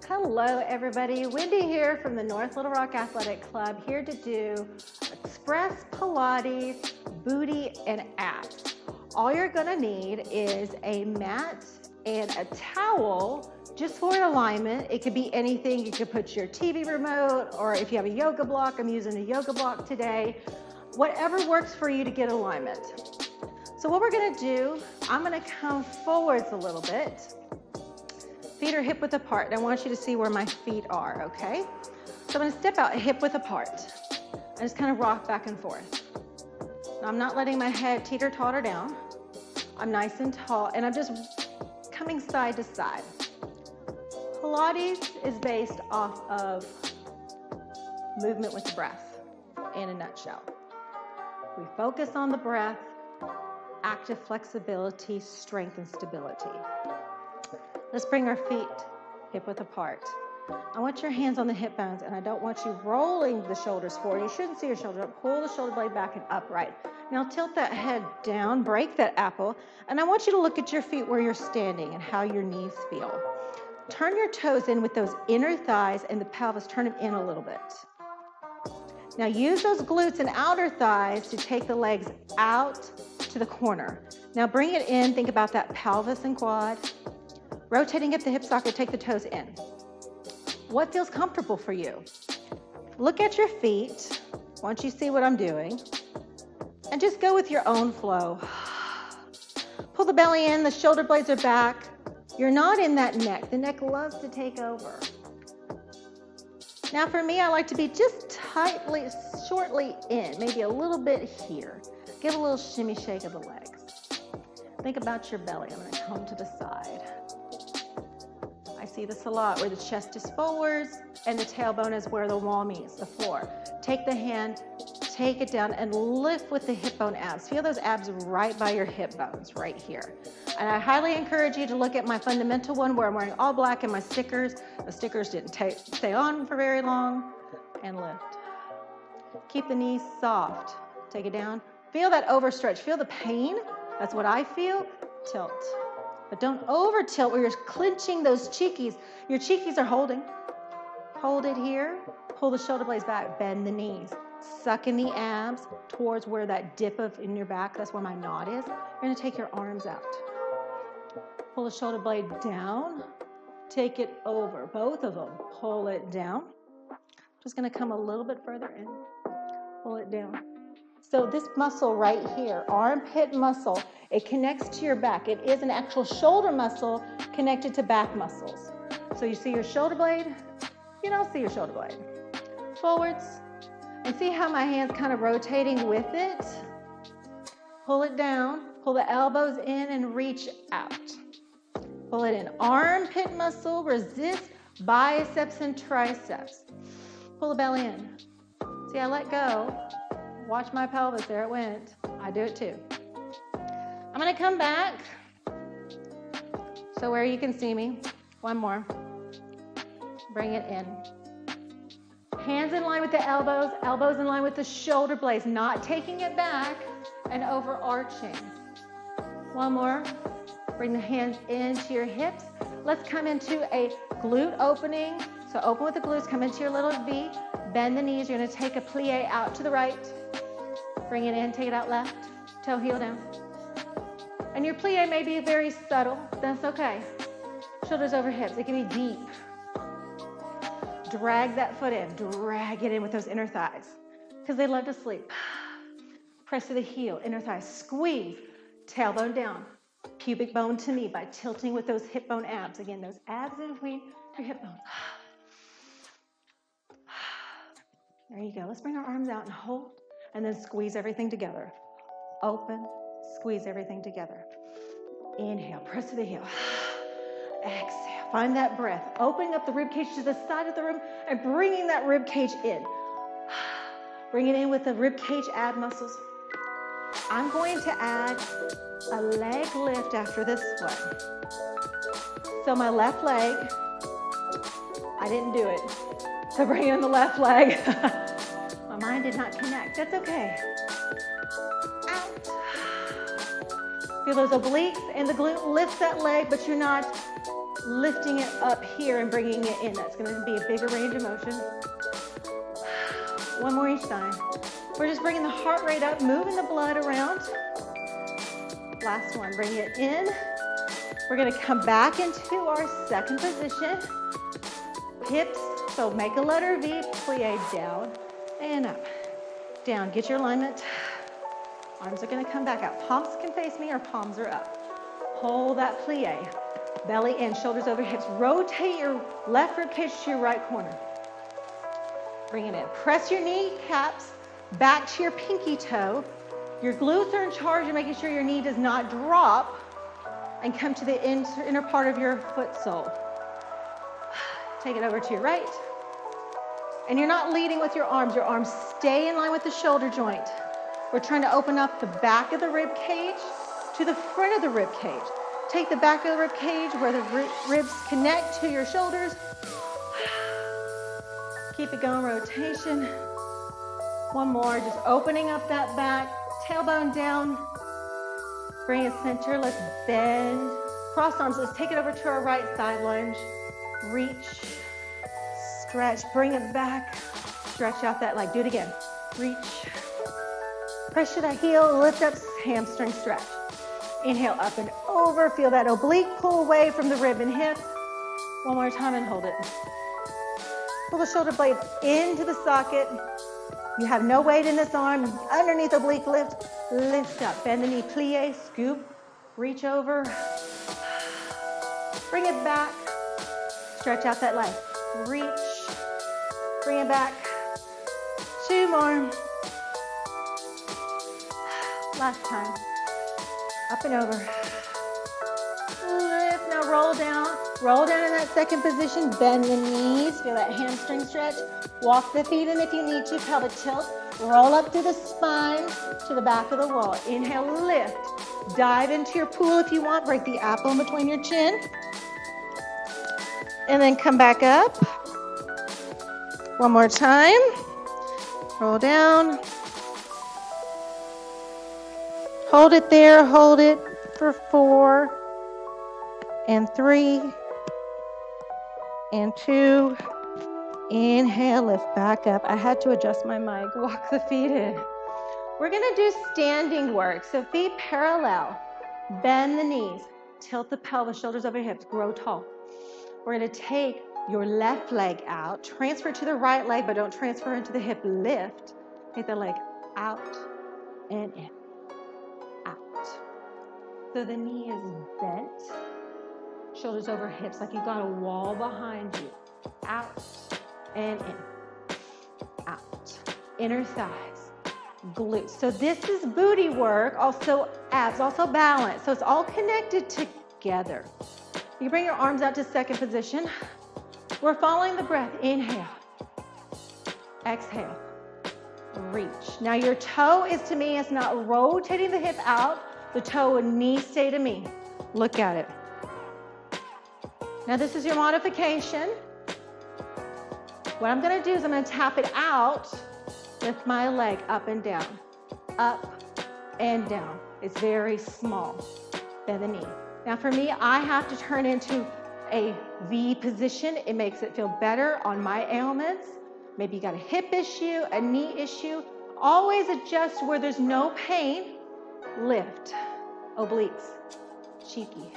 Hello everybody, Wendy here from the North Little Rock Athletic Club, here to do Express Pilates, booty and abs. All you're gonna need is a mat and a towel just for an alignment. It could be anything. You could put your TV remote, or if you have a yoga block, I'm using a yoga block today. Whatever works for you to get alignment. So what we're gonna do, I'm gonna come forwards a little bit. Feet are hip width apart, and I want you to see where my feet are, okay? So I'm gonna step out hip width apart. I just kind of rock back and forth. Now, I'm not letting my head teeter-totter down. I'm nice and tall, and I'm just coming side to side. Pilates is based off of movement with the breath, in a nutshell. We focus on the breath, active flexibility, strength, and stability. Let's bring our feet hip width apart. I want your hands on the hip bones, and I don't want you rolling the shoulders forward. You shouldn't see your shoulder up. Pull the shoulder blade back and upright. Now tilt that head down, break that apple, and I want you to look at your feet where you're standing and how your knees feel. Turn your toes in with those inner thighs and the pelvis, turn them in a little bit. Now use those glutes and outer thighs to take the legs out to the corner. Now bring it in, think about that pelvis and quad. Rotating up the hip socket, take the toes in. What feels comfortable for you? Look at your feet, once you see what I'm doing, and just go with your own flow. Pull the belly in, the shoulder blades are back. You're not in that neck. The neck loves to take over. Now for me, I like to be just tightly, shortly in, maybe a little bit here. Give a little shimmy shake of the legs. Think about your belly. I'm gonna come to the side. I see this a lot, where the chest is forwards and the tailbone is where the wall meets the floor. Take the hand, take it down, and lift with the hip bone abs. Feel those abs right by your hip bones, right here. And I highly encourage you to look at my fundamental one where I'm wearing all black and my stickers. The stickers didn't stay on for very long. And lift. Keep the knees soft. Take it down. Feel that overstretch. Feel the pain. That's what I feel. Tilt. But don't over tilt where you're clenching those cheekies. Your cheekies are holding. Hold it here. Pull the shoulder blades back. Bend the knees. Suck in the abs towards where that dip in your back, that's where my knot is. You're gonna take your arms out. Pull the shoulder blade down. Take it over, both of them. Pull it down. Just gonna come a little bit further in. Pull it down. So this muscle right here, armpit muscle, it connects to your back. It is an actual shoulder muscle connected to back muscles. So you see your shoulder blade, you don't see your shoulder blade. Forwards, and see how my hand's kind of rotating with it? Pull it down, pull the elbows in and reach out. Pull it in, armpit muscle, resist biceps and triceps. Pull the belly in. See, I let go. Watch my pelvis, there it went. I do it too. I'm gonna come back, so where you can see me. One more. Bring it in. Hands in line with the elbows, elbows in line with the shoulder blades, not taking it back and overarching. One more. Bring the hands into your hips. Let's come into a glute opening. So open with the glutes, come into your little V, bend the knees. You're gonna take a plie out to the right. Bring it in, take it out left, toe heel down. And your plie may be very subtle, that's okay. Shoulders over hips, it can be deep. Drag that foot in, drag it in with those inner thighs, because they love to sleep. Press to the heel, inner thighs, squeeze, tailbone down, pubic bone to knee by tilting with those hip bone abs. Again, those abs in between your hip bones. There you go. Let's bring our arms out and hold, and then squeeze everything together. Open, squeeze everything together. Inhale, press to the heel. Exhale, find that breath. Opening up the rib cage to the side of the room and bringing that rib cage in. Bring it in with the rib cage ab muscles. I'm going to add a leg lift after this one. So my left leg, I didn't do it. So bring in the left leg. My mind did not connect. That's okay. Feel those obliques and the glute lifts that leg, but you're not lifting it up here and bringing it in. That's going to be a bigger range of motion. One more each time. We're just bringing the heart rate up, moving the blood around. Last one, bring it in. We're going to come back into our second position. Hips, so make a letter V, plie down and up. Down, get your alignment. Arms are going to come back out. Palms can face me or palms are up. Hold that plie. Belly in, shoulders over hips. Rotate your left rib cage to your right corner. Bring it in. Press your kneecaps back to your pinky toe. Your glutes are in charge of making sure your knee does not drop and come to the inner part of your foot sole. Take it over to your right. And you're not leading with your arms. Your arms stay in line with the shoulder joint. We're trying to open up the back of the rib cage to the front of the rib cage. Take the back of the rib cage where the ribs connect to your shoulders. Keep it going, rotation. One more, just opening up that back, tailbone down. Bring it center, let's bend. Cross arms, let's take it over to our right side lunge. Reach, stretch, bring it back. Stretch out that leg, do it again. Reach, press to that heel, lift up, hamstring stretch. Inhale, up and over, feel that oblique pull away from the rib and hip. One more time and hold it. Pull the shoulder blades into the socket. You have no weight in this arm. Underneath oblique lift, lift up. Bend the knee, plie, scoop, reach over. Bring it back. Stretch out that leg. Reach. Bring it back. Two more. Last time. Up and over. Lift. Now roll down. Roll down in that second position. Bend the knees. Feel that hamstring stretch. Walk the feet in if you need to. Pelvic tilt. Roll up through the spine to the back of the wall. Inhale, lift. Dive into your pool if you want. Break the apple in between your chin. And then come back up. One more time. Roll down. Hold it there. Hold it for 4 and 3 and 2. Inhale, lift back up. I had to adjust my mic. Walk the feet in. We're going to do standing work. So feet parallel. Bend the knees. Tilt the pelvis, shoulders over hips. Grow tall. We're going to take your left leg out. Transfer to the right leg, but don't transfer into the hip. Lift. Take the leg out and in. Out. So the knee is bent. Shoulders over hips like you've got a wall behind you. Out and in. Out. Inner thighs. Glutes. So this is booty work, also abs, also balance. So it's all connected together. You bring your arms out to second position. We're following the breath. Inhale. Exhale. Reach. Now your toe is to me, it's not rotating the hip out. The toe and knee stay to me. Look at it. Now this is your modification. What I'm going to do is I'm going to tap it out. Lift my leg up and down. Up and down. It's very small. Bend the knee. Now for me, I have to turn into a V position. It makes it feel better on my ailments. Maybe you got a hip issue, a knee issue. Always adjust where there's no pain. Lift. Obliques. Cheeky.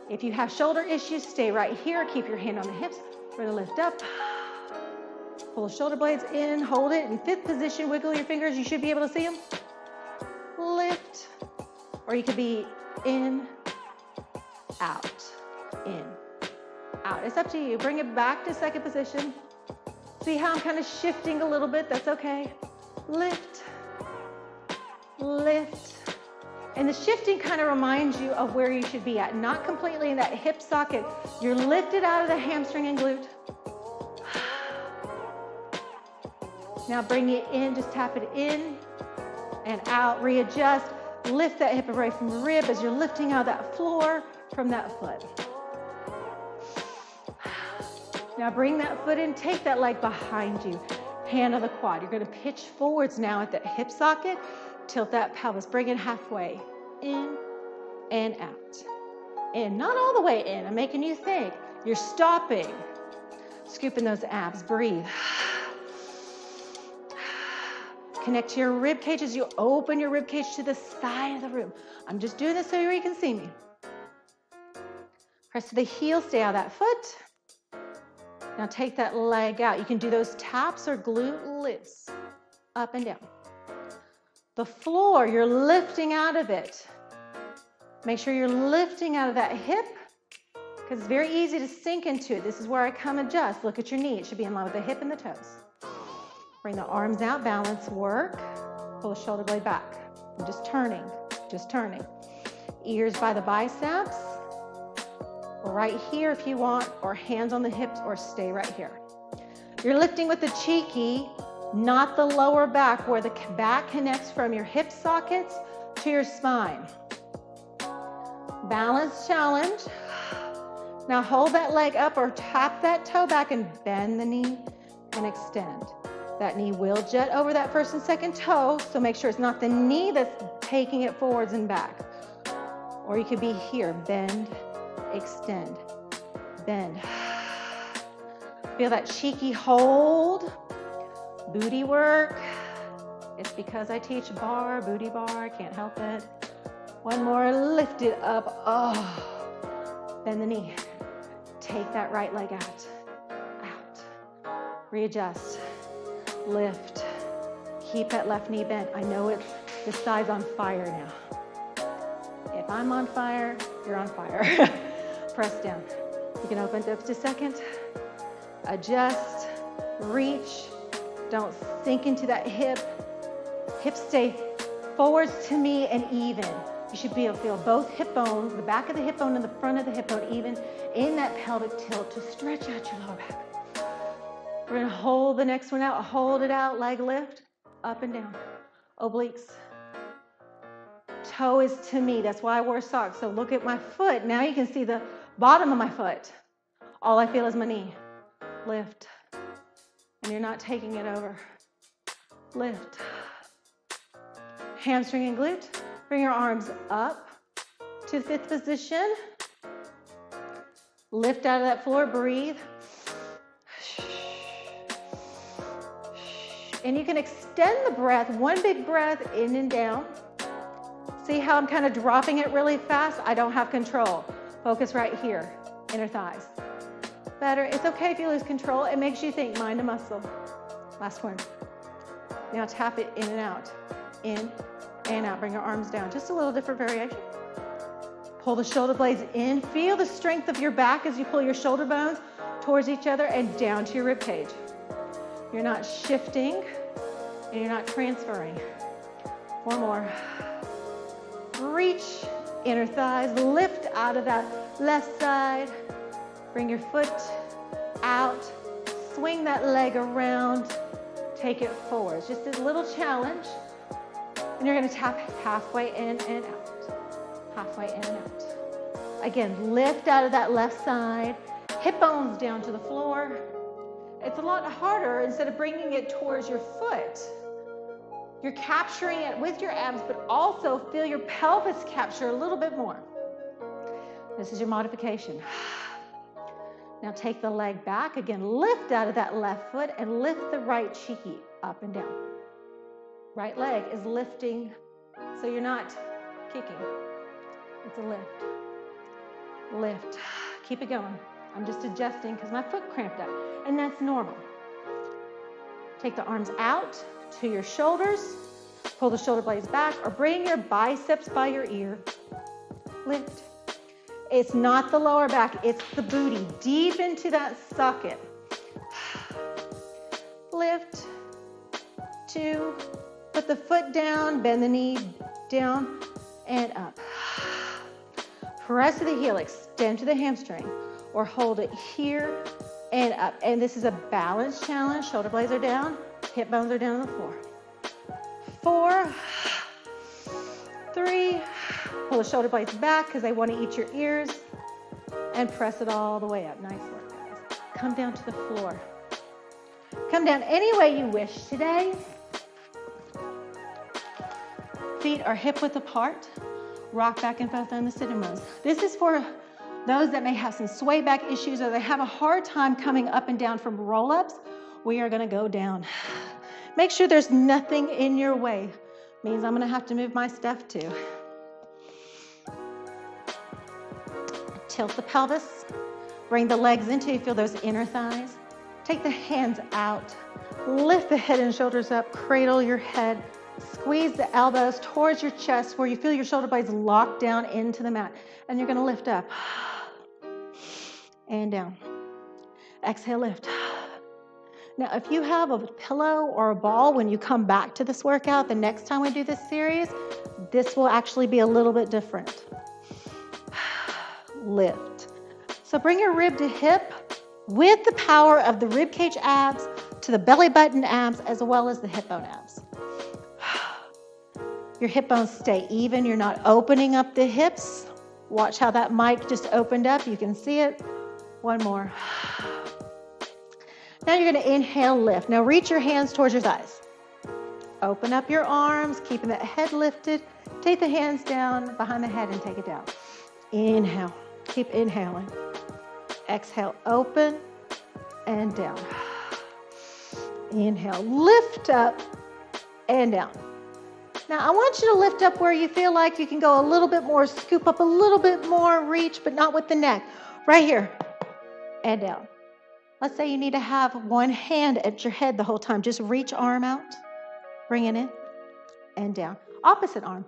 If you have shoulder issues, stay right here. Keep your hand on the hips. We're going to lift up. Pull the shoulder blades in. Hold it. In fifth position, wiggle your fingers. You should be able to see them. Lift. Or you could be in, out, in, out. It's up to you. Bring it back to second position. See how I'm kind of shifting a little bit? That's okay. Lift, lift. And the shifting kind of reminds you of where you should be at. Not completely in that hip socket. You're lifted out of the hamstring and glute. Now bring it in. Just tap it in and out. Readjust. Lift that hip away from the rib as you're lifting out that floor from that foot. Now bring that foot in, take that leg behind you. Hand on the quad. You're going to pitch forwards now at that hip socket. Tilt that pelvis. Bring it halfway. in and out. In, not all the way in. I'm making you think. You're stopping. Scooping those abs. Breathe. Connect to your rib cage as you open your rib cage to the side of the room. I'm just doing this so you can see me. Press to the heel, stay out of that foot. Now take that leg out. You can do those taps or glute lifts. Up and down. The floor, you're lifting out of it. Make sure you're lifting out of that hip because it's very easy to sink into it. This is where I come adjust. Look at your knee. It should be in line with the hip and the toes. Bring the arms out, balance work. Pull the shoulder blade back. I'm just turning, just turning. Ears by the biceps, or right here if you want, or hands on the hips, or stay right here. You're lifting with the cheeky, not the lower back, where the back connects from your hip sockets to your spine. Balance challenge. Now hold that leg up or tap that toe back and bend the knee and extend. That knee will jet over that first and second toe, so make sure it's not the knee that's taking it forwards and back. Or you could be here, bend, extend, bend. Feel that cheeky hold, booty work. It's because I teach bar, booty bar, I can't help it. One more, lift it up, oh. Bend the knee. Take that right leg out, out. Readjust. Lift. Keep that left knee bent. I know this side's on fire now. If I'm on fire, you're on fire. Press down. You can open it up to a second. Adjust. Reach. Don't sink into that hip. Hips stay forwards to me and even. You should be able to feel both hip bones, the back of the hip bone and the front of the hip bone even in that pelvic tilt to stretch out your lower back. We're gonna hold the next one out, hold it out, leg lift, up and down, obliques. Toe is to me, that's why I wore socks. So look at my foot, now you can see the bottom of my foot. All I feel is my knee. Lift, and you're not taking it over. Lift. Hamstring and glute, bring your arms up to the fifth position. Lift out of that floor, breathe. And you can extend the breath, one big breath in and down. See how I'm kind of dropping it really fast? I don't have control. Focus right here, inner thighs. Better, it's okay if you lose control. It makes you think, mind the muscle. Last one. Now tap it in and out. In and out, bring your arms down. Just a little different variation. Pull the shoulder blades in. Feel the strength of your back as you pull your shoulder bones towards each other and down to your rib cage. You're not shifting and you're not transferring. One more. Reach, inner thighs, lift out of that left side. Bring your foot out, swing that leg around, take it forward. It's just a little challenge. And you're gonna tap halfway in and out. Halfway in and out. Again, lift out of that left side, hip bones down to the floor. It's a lot harder instead of bringing it towards your foot. You're capturing it with your abs, but also feel your pelvis capture a little bit more. This is your modification. Now take the leg back. Again, lift out of that left foot and lift the right cheeky up and down. Right leg is lifting, so you're not kicking. It's a lift. Lift. Keep it going. I'm just adjusting because my foot cramped up, and that's normal. Take the arms out to your shoulders, pull the shoulder blades back, or bring your biceps by your ear. Lift. It's not the lower back, it's the booty, deep into that socket. Lift. 2, put the foot down, bend the knee down and up. Press to the heel, extend to the hamstring, or hold it here and up. And this is a balance challenge. Shoulder blades are down, hip bones are down on the floor. 4, 3, pull the shoulder blades back because they want to eat your ears, and press it all the way up. Nice work, guys. Come down to the floor. Come down any way you wish today. Feet are hip width apart. Rock back and forth on the sitting bones. This is for those that may have some sway back issues or they have a hard time coming up and down from roll-ups. We are gonna go down. Make sure there's nothing in your way. Means I'm gonna have to move my stuff too. Tilt the pelvis. Bring the legs in till you feel those inner thighs. Take the hands out. Lift the head and shoulders up. Cradle your head. Squeeze the elbows towards your chest where you feel your shoulder blades lock down into the mat. And you're gonna lift up and down. Exhale, lift. Now, if you have a pillow or a ball when you come back to this workout, the next time we do this series, this will actually be a little bit different. Lift. So bring your rib to hip with the power of the rib cage abs to the belly button abs as well as the hip bone abs. Your hip bones stay even. You're not opening up the hips. Watch how that mic just opened up. You can see it. One more. Now you're going to inhale, lift. Now reach your hands towards your thighs. Open up your arms, keeping that head lifted. Take the hands down behind the head and take it down. Inhale. Keep inhaling. Exhale, open and down. Inhale, lift up and down. Now I want you to lift up where you feel like you can go a little bit more, scoop up a little bit more, reach, but not with the neck. Right here and down. Let's say you need to have one hand at your head the whole time. Just reach arm out, bring it in and down. Opposite arm.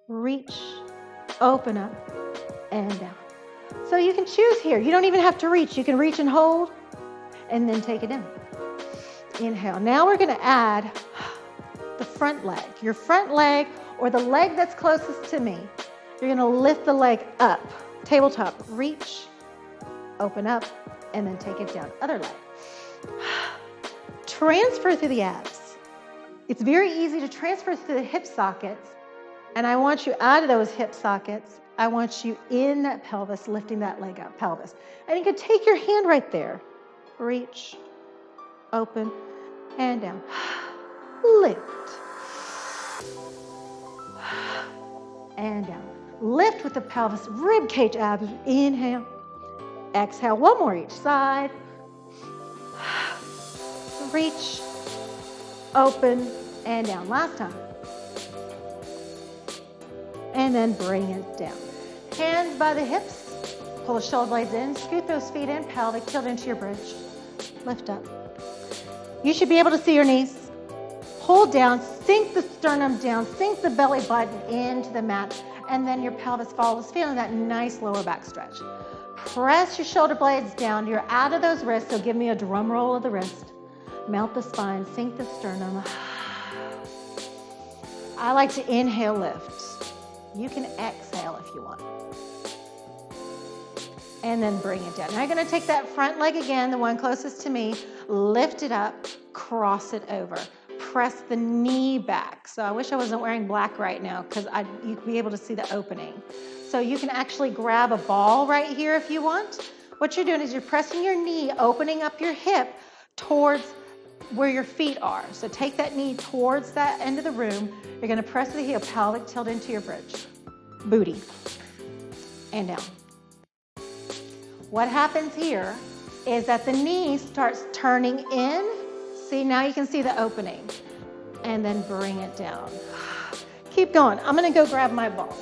Reach, open up and down. So you can choose here. You don't even have to reach. You can reach and hold and then take it in. Inhale. Now we're going to add the front leg. Your front leg or the leg that's closest to me. You're going to lift the leg up. Tabletop. Reach, open up, and then take it down. Other leg. Transfer through the abs. It's very easy to transfer through the hip sockets. And I want you out of those hip sockets. I want you in that pelvis, lifting that leg up, pelvis. And you can take your hand right there. Reach, open, and down. Lift. And down. Lift with the pelvis, rib cage abs. Inhale. Exhale. One more each side. Reach, open, and down. Last time. And then bring it down. Hands by the hips. Pull the shoulder blades in. Scoot those feet in. Pelvic tilt into your bridge. Lift up. You should be able to see your knees. Hold down. Sink the sternum down. Sink the belly button into the mat. And then your pelvis follows, feeling that nice lower back stretch. Press your shoulder blades down. You're out of those wrists, so give me a drum roll of the wrist. Melt the spine. Sink the sternum. I like to inhale, lift. You can exhale if you want. And then bring it down. Now you're going to take that front leg again, the one closest to me, lift it up, cross it over. Press the knee back. So I wish I wasn't wearing black right now because you'd be able to see the opening. So you can actually grab a ball right here if you want. What you're doing is you're pressing your knee, opening up your hip towards where your feet are. So take that knee towards that end of the room. You're going to press the heel, pelvic tilt into your bridge. Booty. And down. What happens here is that the knee starts turning in. See, now you can see the opening. And then bring it down. Keep going. I'm going to go grab my ball.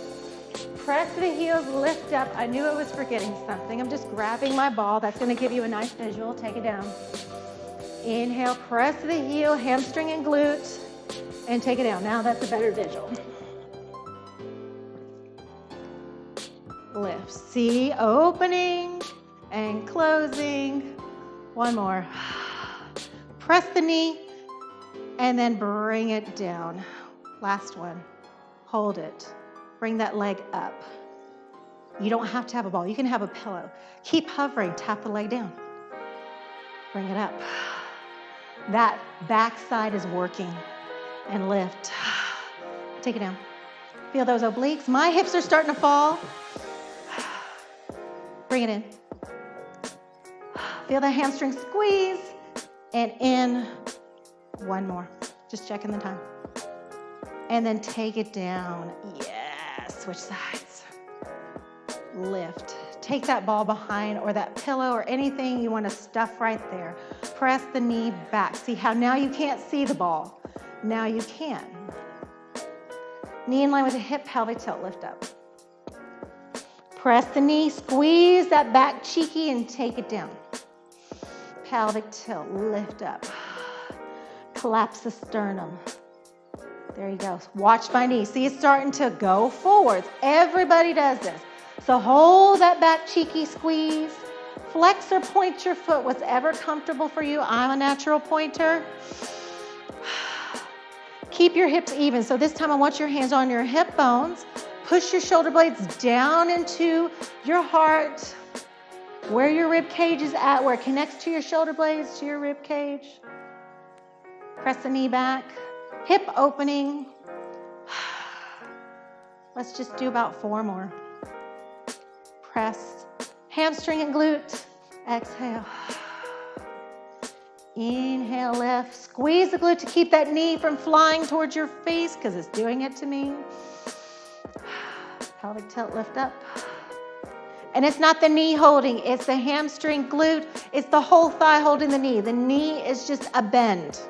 Press the heels, lift up. I knew I was forgetting something. I'm just grabbing my ball. That's going to give you a nice visual. Take it down. Inhale, press the heel, hamstring and glute, and take it down. Now that's a better visual. Lift. See, opening and closing. One more. Press the knee and then bring it down. Last one. Hold it. Bring that leg up. You don't have to have a ball. You can have a pillow. Keep hovering. Tap the leg down. Bring it up. That back side is working. And lift. Take it down. Feel those obliques. My hips are starting to fall. Bring it in. Feel the hamstring squeeze. And in. One more. Just checking the time. And then take it down. Yeah. Switch sides. Lift. Take that ball behind or that pillow or anything you want to stuff right there. Press the knee back. See how now you can't see the ball. Now you can. Knee in line with the hip, pelvic tilt, lift up. Press the knee, squeeze that back cheeky and take it down. Pelvic tilt, lift up. Collapse the sternum. There you go. Watch my knee. See, it's starting to go forwards. Everybody does this. So hold that back cheeky squeeze. Flex or point your foot, whatever comfortable for you. I'm a natural pointer. Keep your hips even. So this time I want your hands on your hip bones. Push your shoulder blades down into your heart, where your rib cage is at, where it connects to your shoulder blades, to your rib cage. Press the knee back. Hip opening. Let's just do about 4 more. Press, hamstring and glute. Exhale. Inhale, left. Squeeze the glute to keep that knee from flying towards your face because it's doing it to me. Pelvic tilt, lift up. And it's not the knee holding, it's the hamstring, glute. It's the whole thigh holding the knee. The knee is just a bend.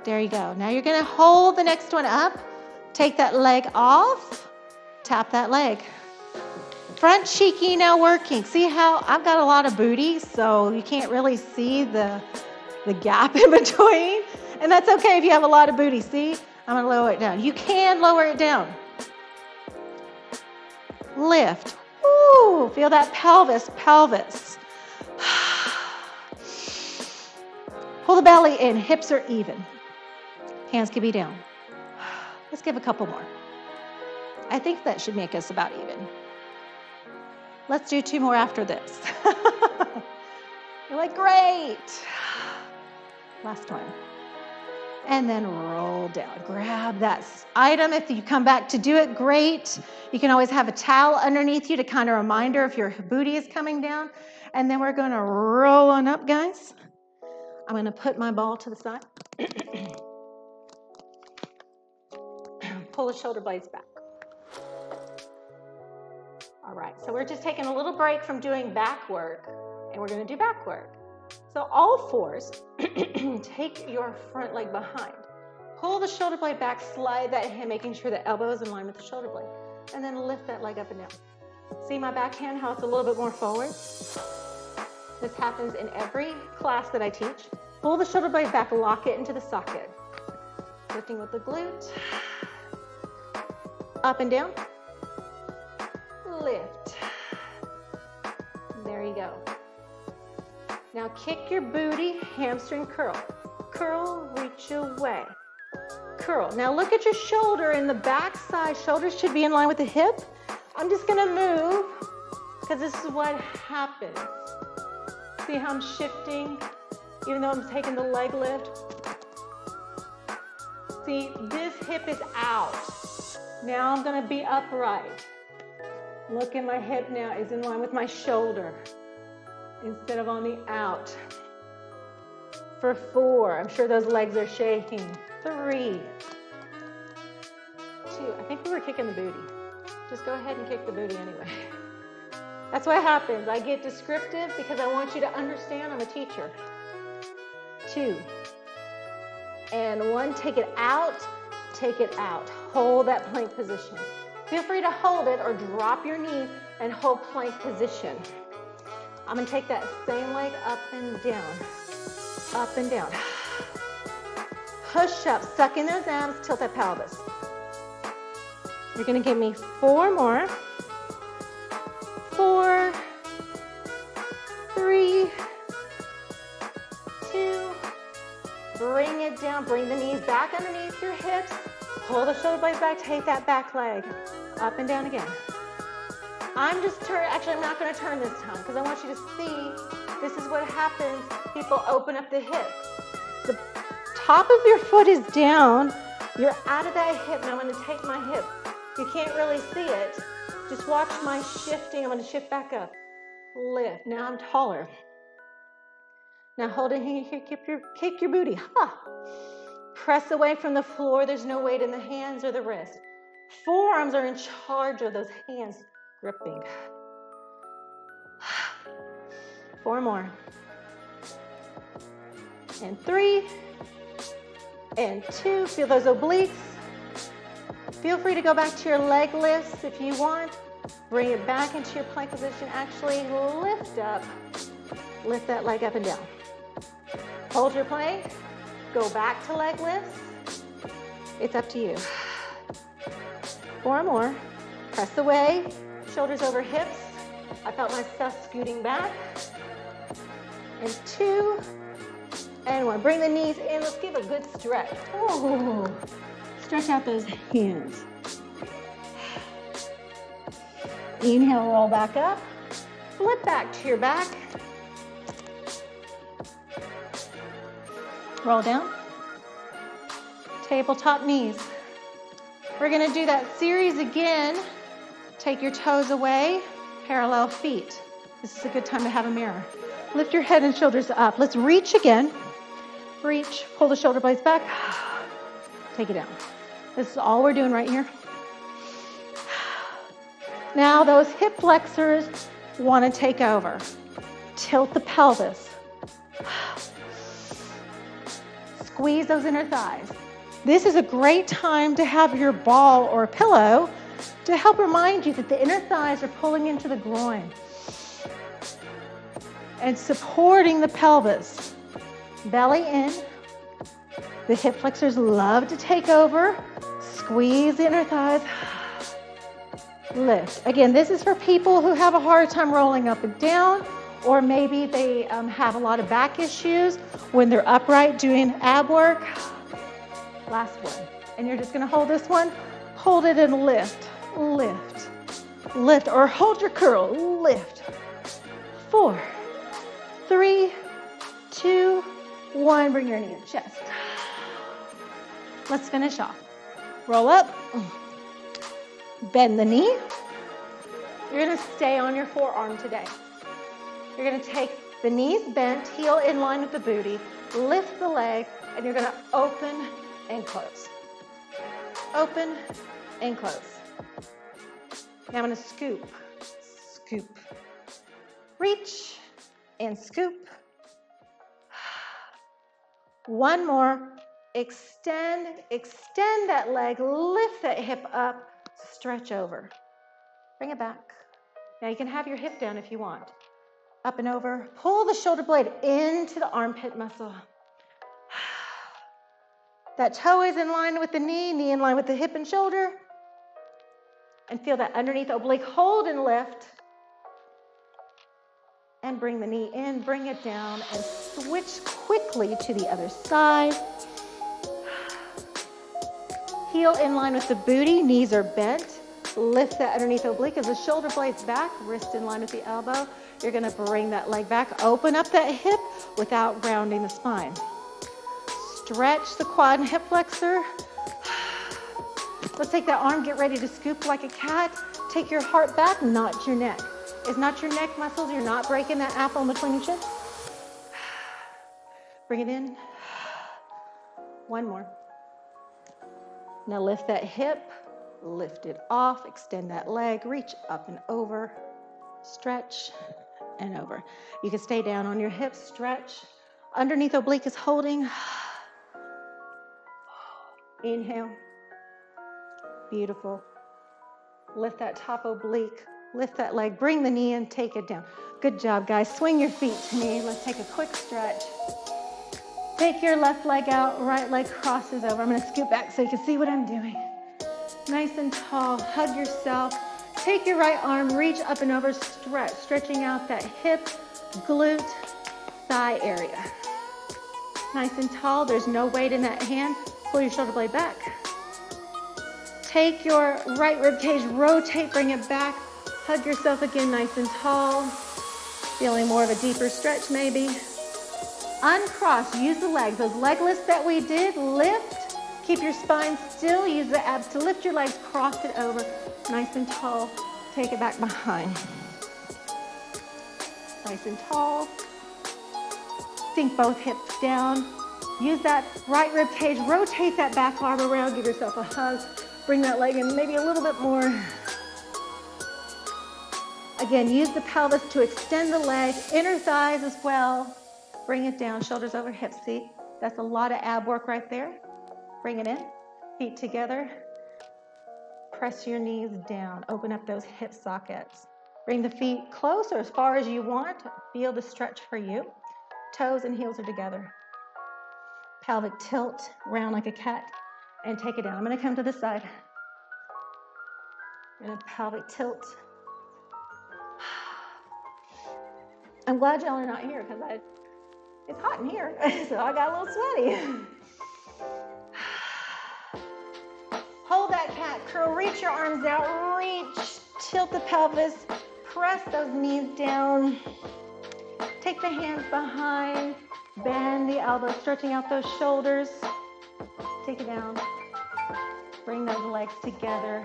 There you go. Now you're going to hold the next one up. Take that leg off. Tap that leg. Front cheeky now working. See how I've got a lot of booty, so you can't really see the gap in between. And that's okay if you have a lot of booty. See, I'm going to lower it down. You can lower it down. Lift. Ooh, feel that pelvis. Pull the belly in. Hips are even. Hands can be down. Let's give a couple more. I think that should make us about even. Let's do 2 more after this. You're like, great. Last one. And then roll down. Grab that item. If you come back to do it, great. You can always have a towel underneath you to kind of reminder if your booty is coming down. And then we're going to roll on up, guys. I'm going to put my ball to the side. Pull the shoulder blades back. All right, so we're just taking a little break from doing back work, and we're going to do back work. So all fours, take your front leg behind. Pull the shoulder blade back, slide that hand, making sure the elbow is in line with the shoulder blade, and then lift that leg up and down. See my backhand, how it's a little bit more forward? This happens in every class that I teach. Pull the shoulder blade back, lock it into the socket. Lifting with the glute. Up and down. Lift. There you go. Now kick your booty, hamstring curl. Curl, reach away. Curl. Now look at your shoulder in the back side. Shoulders should be in line with the hip. I'm just going to move because this is what happens. See how I'm shifting even though I'm taking the leg lift? See, this hip is out. Now I'm going to be upright. Look at my hip now is in line with my shoulder instead of on the out. For 4, I'm sure those legs are shaking. 3, 2, I think we were kicking the booty. Just go ahead and kick the booty anyway. That's what happens. I get descriptive because I want you to understand I'm a teacher. 2, and 1, take it out, take it out. Hold that plank position. Feel free to hold it or drop your knee and hold plank position. I'm going to take that same leg up and down, up and down. Push up, suck in those abs, tilt that pelvis. You're going to give me 4 more. 4, 3, 2, bring it down, bring the knees back underneath your hips. Pull the shoulder blades back, take that back leg, up and down again. I'm not going to turn this time because I want you to see this is what happens. People open up the hips. The top of your foot is down. You're out of that hip. Now I'm going to take my hip. You can't really see it. Just watch my shifting. I'm going to shift back up. Lift. Now I'm taller. Now hold it here. Kick your booty. Ha! Press away from the floor. There's no weight in the hands or the wrist. Forearms are in charge of those hands gripping. 4 more. And 3, and 2. Feel those obliques. Feel free to go back to your leg lifts if you want. Bring it back into your plank position. Actually lift up. Lift that leg up and down. Hold your plank. Go back to leg lifts. It's up to you. 4 more. Press away. Shoulders over hips. I felt myself scooting back. And 2, and 1. Bring the knees in. Let's give a good stretch. Oh, stretch out those hands. Inhale, roll back up. Flip back to your back. Roll down. Tabletop knees. We're going to do that series again. Take your toes away. Parallel feet. This is a good time to have a mirror. Lift your head and shoulders up. Let's reach again. Reach. Pull the shoulder blades back. Take it down. This is all we're doing right here. Now those hip flexors want to take over. Tilt the pelvis. Squeeze those inner thighs. This is a great time to have your ball or a pillow to help remind you that the inner thighs are pulling into the groin and supporting the pelvis. Belly in. The hip flexors love to take over. Squeeze the inner thighs. Lift. Again, this is for people who have a hard time rolling up and down, or maybe they have a lot of back issues when they're upright doing ab work. Last one. And you're just going to hold this one. Hold it and lift. Lift. Lift. Or hold your curl. Lift. 4, 3, 2, 1. Bring your knee to the chest. Let's finish off. Roll up. Bend the knee. You're going to stay on your forearm today. You're going to take the knees bent, heel in line with the booty, lift the leg, and you're going to open and close. Open and close. Now I'm going to scoop, scoop, reach, and scoop. 1 more. Extend that leg, lift that hip up, stretch over. Bring it back. Now you can have your hip down if you want. Up and over. Pull the shoulder blade into the armpit muscle. That toe is in line with the knee, knee in line with the hip and shoulder. And feel that underneath oblique. Hold and lift. And bring the knee in, bring it down, and switch quickly to the other side. Heel in line with the booty, knees are bent. Lift that underneath oblique as the shoulder blades back, wrist in line with the elbow. You're going to bring that leg back, open up that hip without rounding the spine. Stretch the quad and hip flexor. Let's take that arm, get ready to scoop like a cat. Take your heart back, notch your neck. It's not your neck muscles, you're not breaking that apple in between your chins. Bring it in. 1 more. Now lift that hip, lift it off, extend that leg, reach up and over, stretch and over. You can stay down on your hips, stretch. Underneath oblique is holding. Inhale. Beautiful. Lift that top oblique, lift that leg, bring the knee in, take it down. Good job, guys. Swing your feet to me. Let's take a quick stretch. Take your left leg out, right leg crosses over. I'm going to scoot back so you can see what I'm doing. Nice and tall. Hug yourself. Take your right arm, reach up and over, stretch. Stretching out that hip, glute, thigh area. Nice and tall. There's no weight in that hand. Pull your shoulder blade back. Take your right rib cage, rotate, bring it back. Hug yourself again, nice and tall. Feeling more of a deeper stretch maybe. Uncross, use the legs. Those leg lifts that we did, lift. Keep your spine still. Use the abs to lift your legs, cross it over. Nice and tall. Take it back behind. Nice and tall. Sink both hips down. Use that right rib cage. Rotate that back arm around. Give yourself a hug. Bring that leg in maybe a little bit more. Again, use the pelvis to extend the leg, inner thighs as well. Bring it down, shoulders over hips. See, that's a lot of ab work right there. Bring it in, feet together. Press your knees down, open up those hip sockets. Bring the feet close or as far as you want. Feel the stretch for you. Toes and heels are together. Pelvic tilt, round like a cat, and take it down. I'm gonna come to the side. I'm gonna pelvic tilt. I'm glad y'all are not here because it's hot in here, so I got a little sweaty. Hold that cat, curl, reach your arms out, reach, tilt the pelvis, press those knees down. Take the hands behind, bend the elbows, stretching out those shoulders. Take it down. Bring those legs together,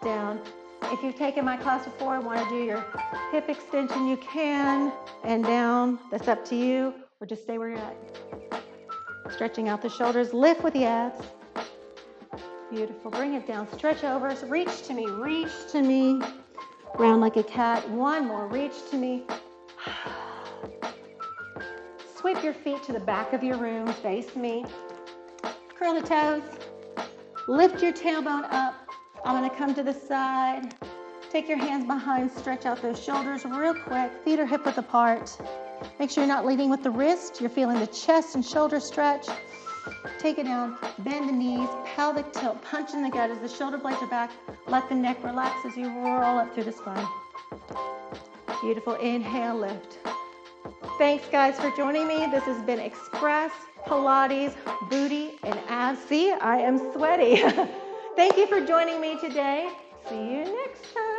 down. If you've taken my class before and want to do your hip extension, you can, and down. That's up to you, or just stay where you're at. Stretching out the shoulders, lift with the abs. Beautiful, bring it down, stretch over, so reach to me, round like a cat. One more, reach to me. Sweep your feet to the back of your room, face me. Curl the toes, lift your tailbone up. I'm gonna come to the side. Take your hands behind, stretch out those shoulders real quick. Feet are hip width apart. Make sure you're not leading with the wrist. You're feeling the chest and shoulder stretch. Take it down, bend the knees, pelvic tilt, punch in the gut as the shoulder blades are back. Let the neck relax as you roll up through the spine. Beautiful, inhale, lift. Thanks guys for joining me. This has been Express Pilates, booty and abs. See, I am sweaty. Thank you for joining me today. See you next time.